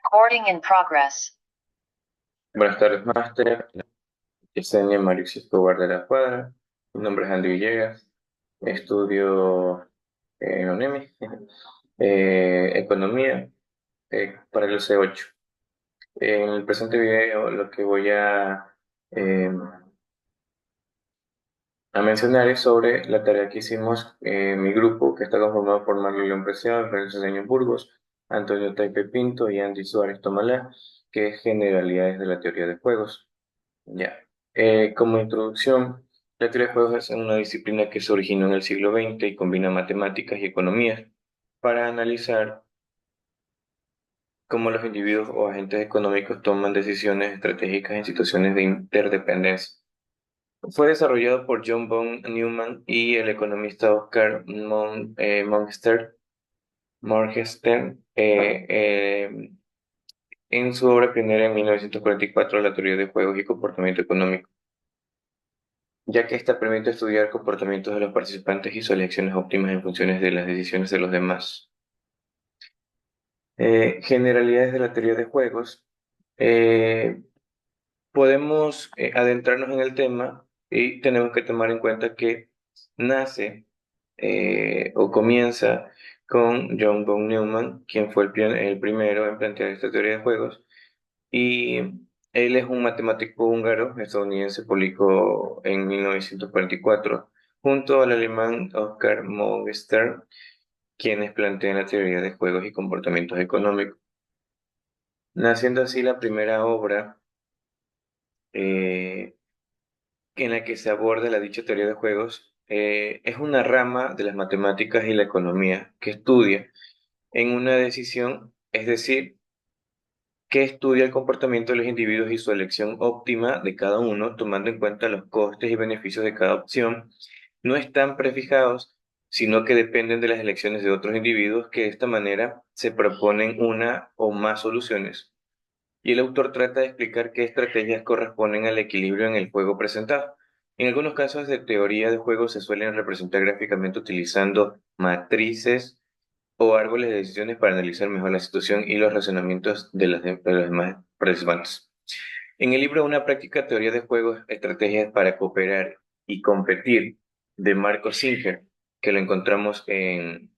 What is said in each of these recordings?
Recording in progress. Buenas tardes, máster. Yesenia Mauricio Escobar de la Cuadra. Mi nombre es Andy Villegas. Estudio en la UNEMI, Economía, para el C8. En el presente video lo que voy eh, a mencionar es sobre la tarea que hicimos en mi grupo, que está conformado por Mario León Preciado, Francisco Cedeño Burgos, Antonio Taipe Pinto y Andy Suárez Tomalá, que es Generalidades de la Teoría de Juegos. Ya. Como introducción, la teoría de juegos es una disciplina que se originó en el siglo XX y combina matemáticas y economías para analizar cómo los individuos o agentes económicos toman decisiones estratégicas en situaciones de interdependencia. Fue desarrollado por John von Neumann y el economista Oscar Morgenstern en su obra pionera en 1944, La teoría de juegos y comportamiento económico, ya que esta permite estudiar comportamientos de los participantes y sus elecciones óptimas en funciones de las decisiones de los demás. Generalidades de la teoría de juegos. Eh, Podemos adentrarnos en el tema y tenemos que tomar en cuenta que nace o comienza con John von Neumann, quien fue el primero en plantear esta teoría de juegos, y él es un matemático húngaro estadounidense publicó en 1944 junto al alemán Oscar Morgenstern, quienes plantean la teoría de juegos y comportamientos económicos, naciendo así la primera obra eh, en la que se aborda la dicha teoría de juegos. Es una rama de las matemáticas y la economía que estudia en una decisión, es decir, que estudia el comportamiento de los individuos y su elección óptima de cada uno, tomando en cuenta los costes y beneficios de cada opción. No están prefijados, sino que dependen de las elecciones de otros individuos que de esta manera se proponen una o más soluciones. Y el autor trata de explicar qué estrategias corresponden al equilibrio en el juego presentado. En algunos casos de teoría de juego se suelen representar gráficamente utilizando matrices o árboles de decisiones para analizar mejor la situación y los razonamientos de los demás participantes. En el libro Una práctica teoría de juegos, estrategias para cooperar y competir de Marco Singer, que lo encontramos en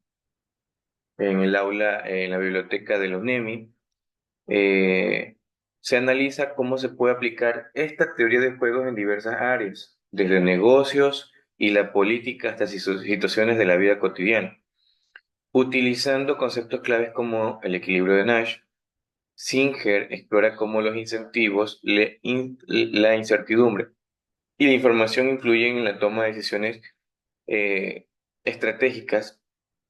el aula, en la biblioteca de la UNEMI, eh, se analiza cómo se puede aplicar esta teoría de juegos en diversas áreas, desde negocios y la política hasta situaciones de la vida cotidiana, utilizando conceptos claves como el equilibrio de Nash. Singer explora cómo los incentivos, la incertidumbre y la información influyen en la toma de decisiones eh, estratégicas.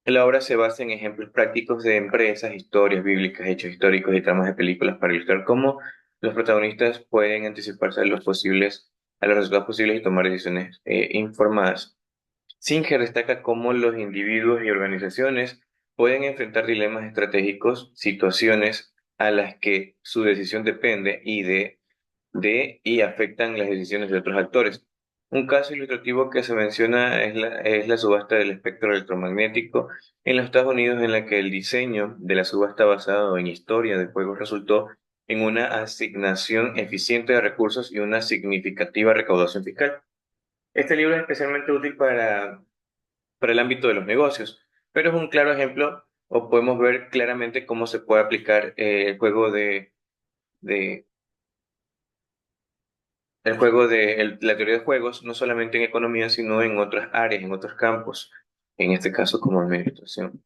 La obra se basa en ejemplos prácticos de empresas, historias bíblicas, hechos históricos y tramas de películas para ilustrar cómo los protagonistas pueden anticiparse a los resultados posibles y tomar decisiones informadas. Singer destaca cómo los individuos y organizaciones pueden enfrentar dilemas estratégicos, situaciones a las que su decisión depende y afectan las decisiones de otros actores. Un caso ilustrativo que se menciona es la subasta del espectro electromagnético en los Estados Unidos, en la que el diseño de la subasta basado en historia de juegos resultó en una asignación eficiente de recursos y una significativa recaudación fiscal. Este libro es especialmente útil para el ámbito de los negocios, pero es un claro ejemplo o podemos ver claramente cómo se puede aplicar de la teoría de juegos, no solamente en economía, sino en otras áreas, en otros campos, en este caso como administración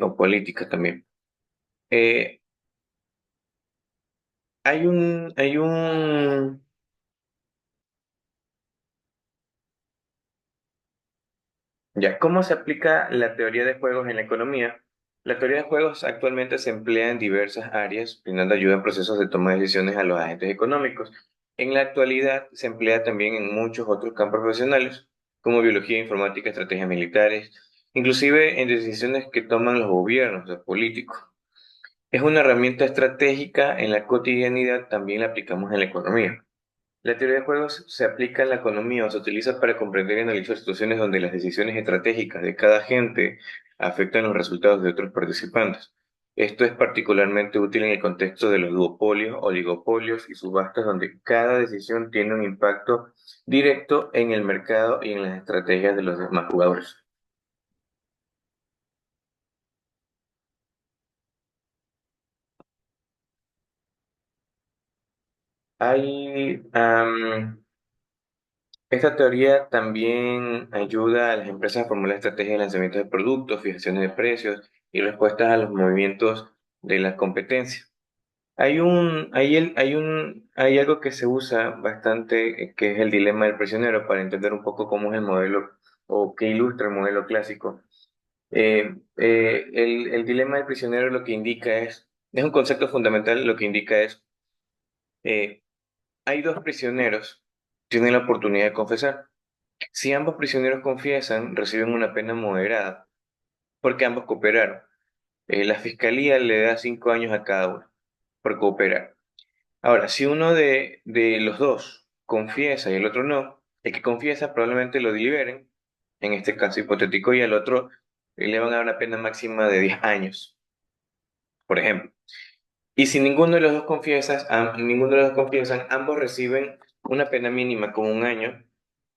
o política también. Eh, hay un, ya, ¿cómo se aplica la teoría de juegos en la economía? La teoría de juegos actualmente se emplea en diversas áreas, brindando ayuda en procesos de toma de decisiones a los agentes económicos. En la actualidad se emplea también en muchos otros campos profesionales, como biología, informática, estrategias militares, inclusive en decisiones que toman los gobiernos, los políticos. Es una herramienta estratégica en la cotidianidad, también la aplicamos en la economía. La teoría de juegos se aplica en la economía o se utiliza para comprender y analizar situaciones donde las decisiones estratégicas de cada agente afectan los resultados de otros participantes. Esto es particularmente útil en el contexto de los duopolios, oligopolios y subastas, donde cada decisión tiene un impacto directo en el mercado y en las estrategias de los demás jugadores. Hay, esta teoría también ayuda a las empresas a formular estrategias de lanzamiento de productos, fijaciones de precios y respuestas a los movimientos de la competencia. Hay algo que se usa bastante, que es el dilema del prisionero, para entender un poco cómo es el modelo o qué ilustra el modelo clásico. El dilema del prisionero lo que indica es un concepto fundamental, lo que indica eh, hay dos prisioneros, tienen la oportunidad de confesar. Si ambos prisioneros confiesan, reciben una pena moderada, porque ambos cooperaron. La fiscalía le da 5 años a cada uno por cooperar. Ahora, si uno de los dos confiesa y el otro no, el que confiesa probablemente lo liberen, en este caso hipotético, y al otro le van a dar una pena máxima de 10 años, por ejemplo. Y si ninguno de los dos confiesan, ambos reciben una pena mínima como 1 año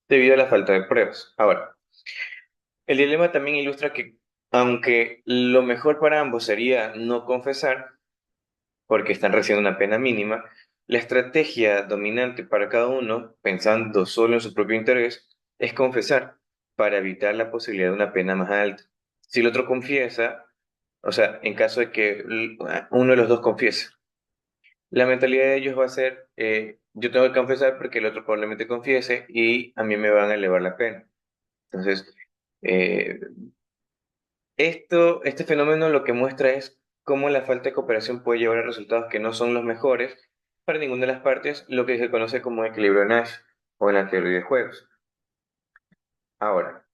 debido a la falta de pruebas. Ahora, el dilema también ilustra que, aunque lo mejor para ambos sería no confesar, porque están recibiendo una pena mínima, la estrategia dominante para cada uno, pensando solo en su propio interés, es confesar para evitar la posibilidad de una pena más alta. Si el otro confiesa, o sea, en caso de que uno de los dos confiese, la mentalidad de ellos va a ser, yo tengo que confesar porque el otro probablemente confiese y a mí me van a elevar la pena. Entonces, eh, este fenómeno lo que muestra es cómo la falta de cooperación puede llevar a resultados que no son los mejores para ninguna de las partes, lo que se conoce como equilibrio Nash o en la teoría de juegos. Ahora,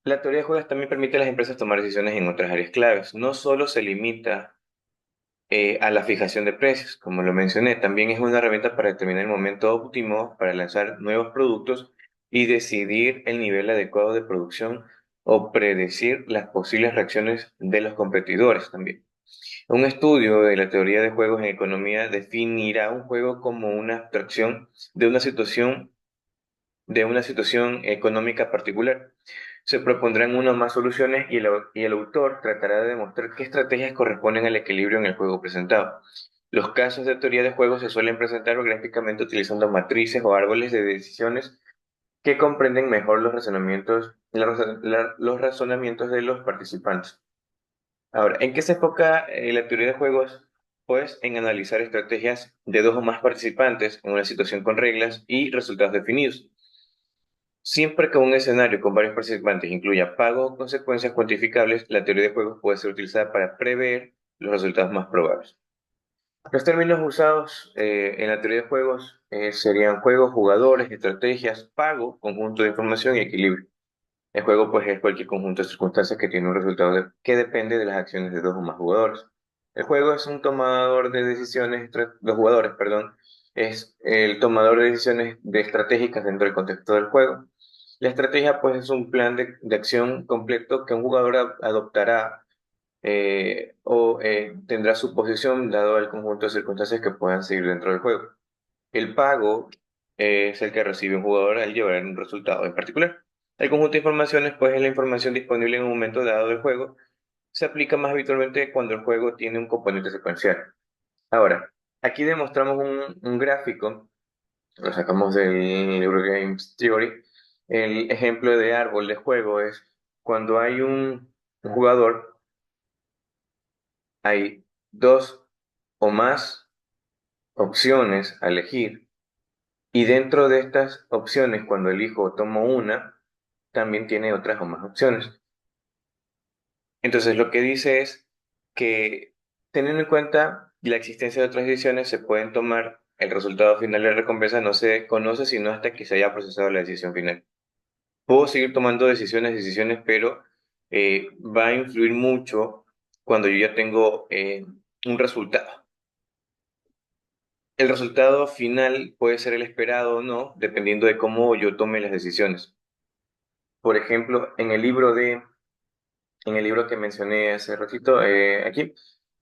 la teoría de juegos también permite a las empresas tomar decisiones en otras áreas claves. No solo se limita a la fijación de precios, como lo mencioné, también es una herramienta para determinar el momento óptimo para lanzar nuevos productos y decidir el nivel adecuado de producción o predecir las posibles reacciones de los competidores también. Un estudio de la teoría de juegos en economía definirá un juego como una abstracción de una situación económica particular. Se propondrán una o más soluciones y el autor tratará de demostrar qué estrategias corresponden al equilibrio en el juego presentado. Los casos de teoría de juegos se suelen presentar gráficamente utilizando matrices o árboles de decisiones que comprenden mejor los razonamientos de los participantes. Ahora, ¿en qué se enfoca la teoría de juegos? Pues en analizar estrategias de dos o más participantes en una situación con reglas y resultados definidos. Siempre que un escenario con varios participantes incluya pagos o consecuencias cuantificables, la teoría de juegos puede ser utilizada para prever los resultados más probables. Los términos usados en la teoría de juegos serían juegos, jugadores, estrategias, pago, conjunto de información y equilibrio. El juego pues es cualquier conjunto de circunstancias que tiene un resultado que depende de las acciones de dos o más jugadores. El juego es un tomador de decisiones, los jugadores, perdón, es el tomador de decisiones estratégicas dentro del contexto del juego. La estrategia pues es un plan de acción completo que un jugador adoptará o tendrá su posición dado el conjunto de circunstancias que puedan seguir dentro del juego. El pago es el que recibe un jugador al llevar un resultado en particular. El conjunto de informaciones, pues, es la información disponible en un momento dado del juego. Se aplica más habitualmente cuando el juego tiene un componente secuencial. Ahora, aquí demostramos un gráfico, lo sacamos del Eurogames Theory. El ejemplo de árbol de juego es cuando hay un jugador, hay dos o más opciones a elegir. Y dentro de estas opciones, cuando elijo o tomo una, también tiene otras o más opciones. Entonces, lo que dice es que, teniendo en cuenta la existencia de otras decisiones, se pueden tomar, el resultado final de la recompensa no se conoce sino hasta que se haya procesado la decisión final. Puedo seguir tomando decisiones, pero va a influir mucho cuando yo ya tengo un resultado. El resultado final puede ser el esperado o no, dependiendo de cómo yo tome las decisiones. Por ejemplo, en el libro de en el libro que mencioné hace ratito, aquí,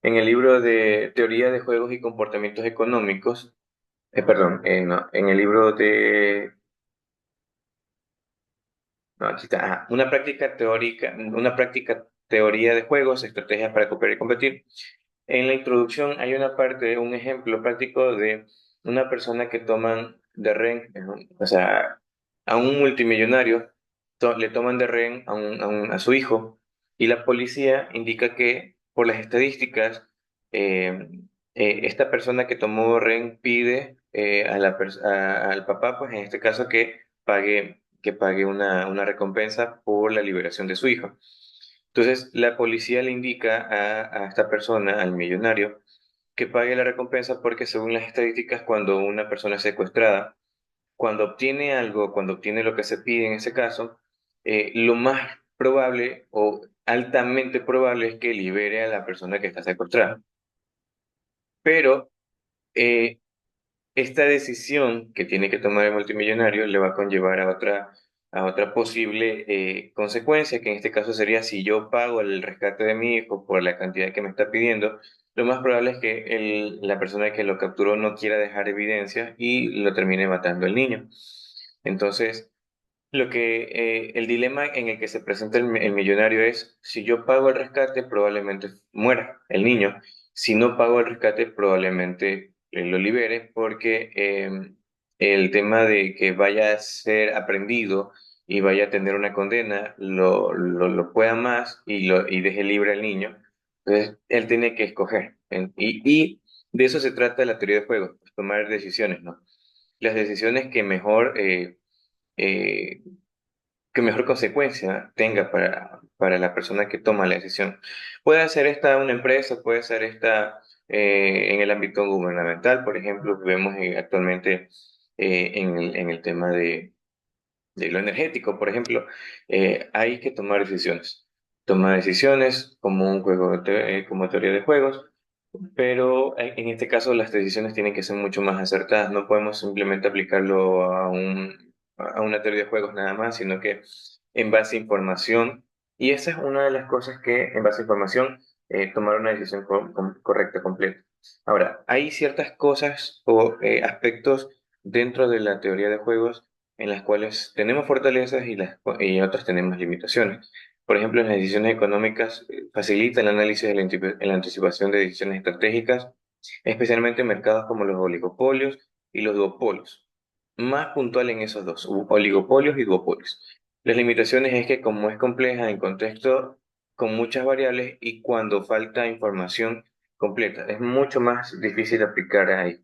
en el libro de Teoría de Juegos y Comportamientos Económicos, perdón, no, en el libro de, no, aquí está, una práctica teórica, una práctica teoría de juegos, estrategias para cooperar y competir. En la introducción hay una parte, un ejemplo práctico de una persona que toman de rehén, o sea, a un multimillonario le toman de rehén a su hijo y la policía indica que por las estadísticas eh, esta persona que tomó rehén pide al papá, pues en este caso que pague una recompensa por la liberación de su hijo. Entonces, la policía le indica a esta persona, al millonario, que pague la recompensa porque según las estadísticas, cuando una persona es secuestrada, cuando obtiene algo, cuando obtiene lo que se pide en ese caso, lo más probable o altamente probable es que libere a la persona que está secuestrada. Pero eh, esta decisión que tiene que tomar el multimillonario le va a conllevar a otra posible consecuencia, que en este caso sería si yo pago el rescate de mi hijo por la cantidad que me está pidiendo, lo más probable es que la persona que lo capturó no quiera dejar evidencia y lo termine matando el niño. Entonces, el dilema en el que se presenta el millonario es, si yo pago el rescate, probablemente muera el niño. Si no pago el rescate, probablemente lo libere porque el tema de que vaya a ser aprendido y vaya a tener una condena, lo pueda más y deje libre al niño. Entonces, él tiene que escoger. Y de eso se trata la teoría de juegos, tomar decisiones, ¿no? Las decisiones eh, que mejor consecuencia tenga para la persona que toma la decisión. Puede ser esta una empresa, puede ser esta en el ámbito gubernamental, por ejemplo, vemos actualmente en el tema de lo energético, por ejemplo, hay que tomar decisiones. Tomar decisiones como un juego, como teoría de juegos, pero en este caso las decisiones tienen que ser mucho más acertadas. No podemos simplemente aplicarlo a una teoría de juegos nada más, sino que en base a información. Y esa es una de las cosas que en base a información tomar una decisión correcta, completa. Ahora, hay ciertas cosas o aspectos dentro de la teoría de juegos en las cuales tenemos fortalezas y otras tenemos limitaciones. Por ejemplo, en las decisiones económicas facilita el análisis y la anticipación de decisiones estratégicas, especialmente en mercados como los oligopolios y los duopolios. Más puntual en esos dos, oligopolios y duopolios. Las limitaciones es que como es compleja en contexto con muchas variables y cuando falta información completa, es mucho más difícil aplicar ahí.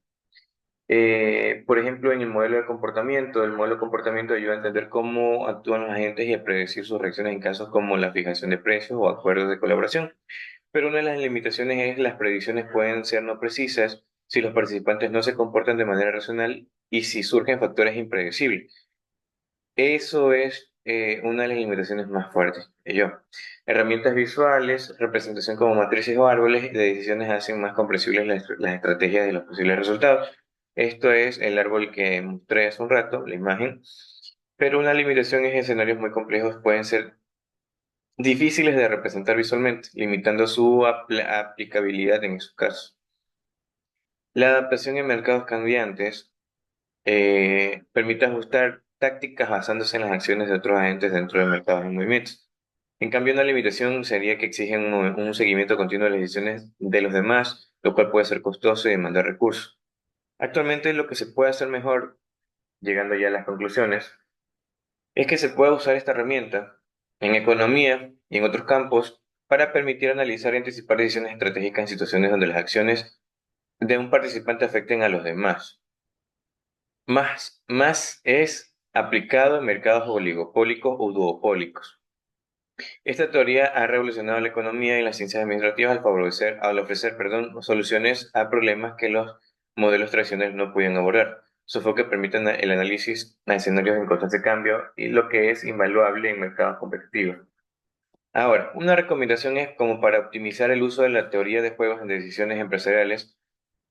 Por ejemplo, en el modelo de comportamiento ayuda a entender cómo actúan los agentes y a predecir sus reacciones en casos como la fijación de precios o acuerdos de colaboración. Pero una de las limitaciones es las predicciones pueden ser no precisas si los participantes no se comportan de manera racional y si surgen factores impredecibles. Eso es una de las limitaciones más fuertes que yo. Herramientas visuales, representación como matrices o árboles de decisiones hacen más comprensibles las estrategias de los posibles resultados. Esto es el árbol que mostré hace un rato, la imagen. Pero una limitación es escenarios muy complejos pueden ser difíciles de representar visualmente, limitando su aplicabilidad en esos casos. La adaptación en mercados cambiantes permite ajustar tácticas basándose en las acciones de otros agentes dentro de mercados en movimiento. En cambio, una limitación sería que exigen un seguimiento continuo de las decisiones de los demás, lo cual puede ser costoso y demandar recursos. Actualmente, lo que se puede hacer mejor, llegando ya a las conclusiones, es que se puede usar esta herramienta en economía y en otros campos para permitir analizar y anticipar decisiones estratégicas en situaciones donde las acciones de un participante afecten a los demás. Más es aplicado en mercados oligopólicos o duopólicos. Esta teoría ha revolucionado la economía y las ciencias administrativas al ofrecer, soluciones a problemas que los modelos tradicionales no podían abordar. Su enfoque permite el análisis a escenarios en constante cambio y lo que es invaluable en mercados competitivos. Ahora, una recomendación es como para optimizar el uso de la teoría de juegos en decisiones empresariales,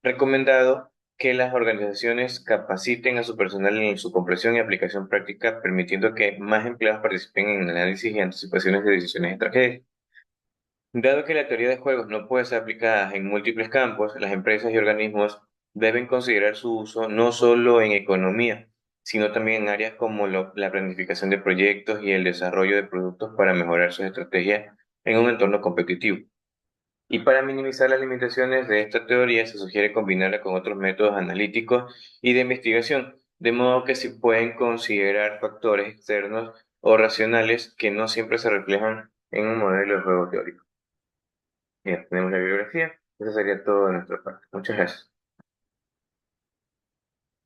recomendado que las organizaciones capaciten a su personal en su comprensión y aplicación práctica, permitiendo que más empleados participen en el análisis y anticipaciones de decisiones estratégicas. Dado que la teoría de juegos no puede ser aplicada en múltiples campos, las empresas y organismos deben considerar su uso no solo en economía, sino también en áreas como la planificación de proyectos y el desarrollo de productos para mejorar sus estrategias en un entorno competitivo. Y para minimizar las limitaciones de esta teoría, se sugiere combinarla con otros métodos analíticos y de investigación, de modo que se pueden considerar factores externos o racionales que no siempre se reflejan en un modelo de juego teórico. Bien, tenemos la bibliografía. Eso sería todo de nuestra parte. Muchas gracias.